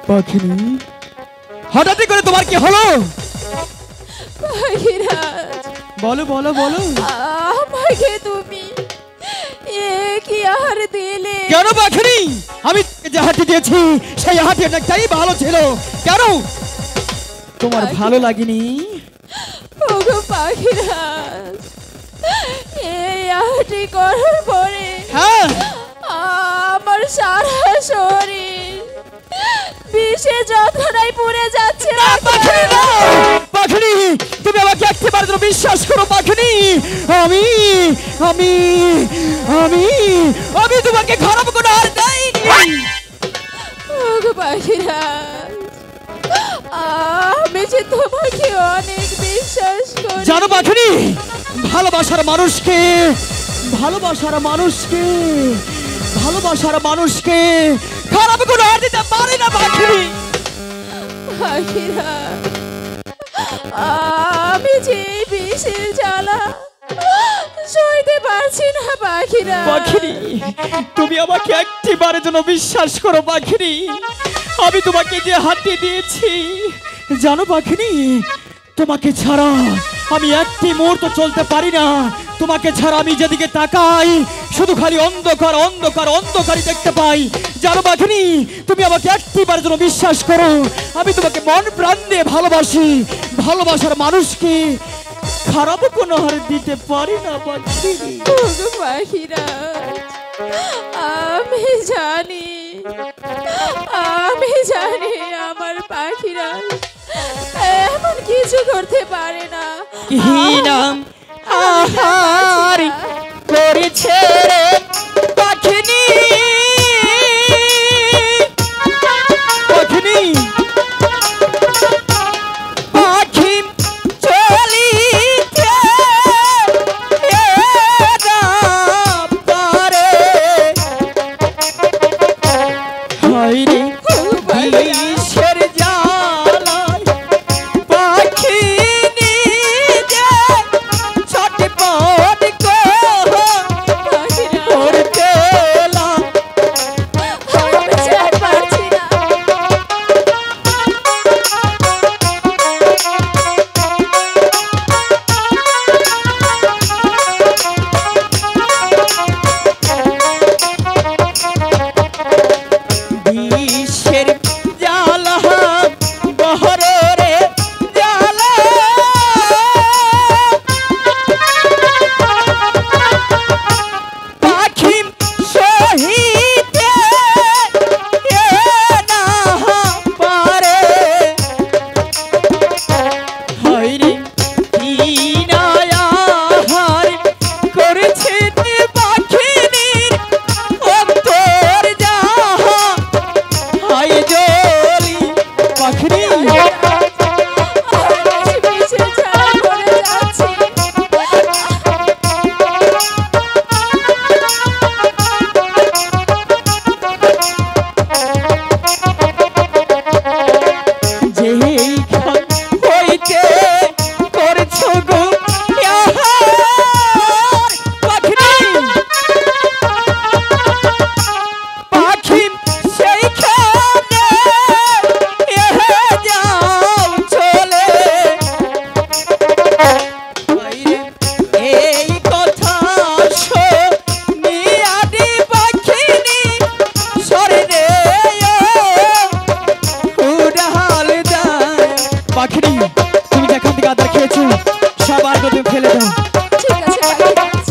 পাখিনি হঠাৎ করে তোমার কি হলো? বলো বলো বলো। আমাকে তুমি কি আহার দিলে? কেন পাখিনি? আমি যে হাঁটি দিয়েছি সেই হাঁটি অনেকটাই ভালো ছিল, কেন তোমার ভালো লাগেনি? ওগো পাখিরাজ, এই হাঁটি করার পরে আমার সারা শরীর বিষে যন্ত্রণায় পুড়ে যাচ্ছে। পাখিনি, তুমি আমাকে একবার যেন বিশ্বাস করো পাখিনি। আমি আমি আমি আমি তোমাকে খারাপ কোনো আর দেইনি। ওগো পাখিরাজ, আমি যে তোমাকে অনেক বিশ্বাস করি। জানো পাখিনি, ভালোবাসার মানুষকে ভালোবাসার মানুষকে ভালোবাসার মানুষকে খারাপ কোনো আর দিতে পারে না পাখিনি। পাখিরাজ, আমি যে বিষের জ্বালা সইতে পারছি না পাখিরা। পাখিনি, তুমি আমাকে একবারের জন্য বিশ্বাস করো পাখিনি। আমি তোমাকে যে হাতে দিয়েছি, জানো পাখিনি, তোমাকে ছাড়া আমি একটি মুহূর্ত চলতে পারি না। তোমাকে ছাড়া আমি যেদিকে তাকাই শুধু খালি অন্ধকার অন্ধকার অন্ধকারই দেখতে পাই। জানো পাখিনি, তুমি আমাকে একটিবারের জন্য বিশ্বাস করো। আমি তোমাকে মন প্রাণ দিয়ে ভালোবাসি। ভালোবাসার মানুষকে খারাপ কোনো হার দিতে পারি না পাখিনি। পাখিরাজ, আমি জানি আমার পাখিরাজ এমন কিছু করতে পারে না। কি নাম আহার করেছে পাখিনি, ও হাইরে কিসের জ্বালায় পাখি নিজে ছটপট করতে এলাম। আমি আর পারছি না। বিষের জ্বালা বহরে জ্বালা পাখি সহিতে এ না পারে হায়রে কি নায়ার করেছে পাখিনীর অন্তর যাহা হাই জলি পাখি বিষের জ্বালা পড়ে যাচ্ছি। যেইখান হইতে করছো গো ইহার পাখি পাখি সেইখানে এহে যাও চলে এই কথা শুনিয়াদি পাখিনি সরে রে উড়াল যায় পাখিনি তুমি যেখান থেকে আদা খেয়েছো সবার নদী ফেলে দাও। ঠিক আছে পাখিরাজ।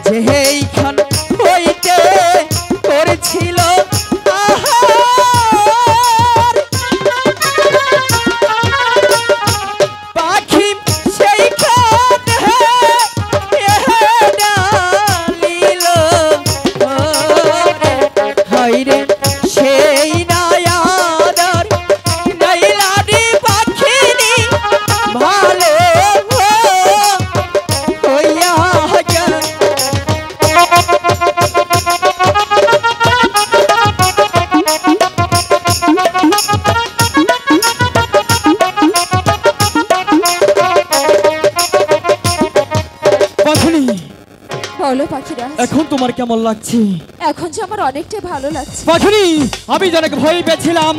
যেইখান হইতে করেছিল আহার পাখি সেইখানে ডালিল হাইরে সেই নায়াদার নাইলাদি পাখিনি ভালো হইয়া যায়। পাখিনি বলো পাখিরাজ, এখন তোমার কেমন লাগছে? এখন যে আমার অনেকটাই ভালো লাগছে। পাখিনি আমি যাকে ভয় পেয়েছিলাম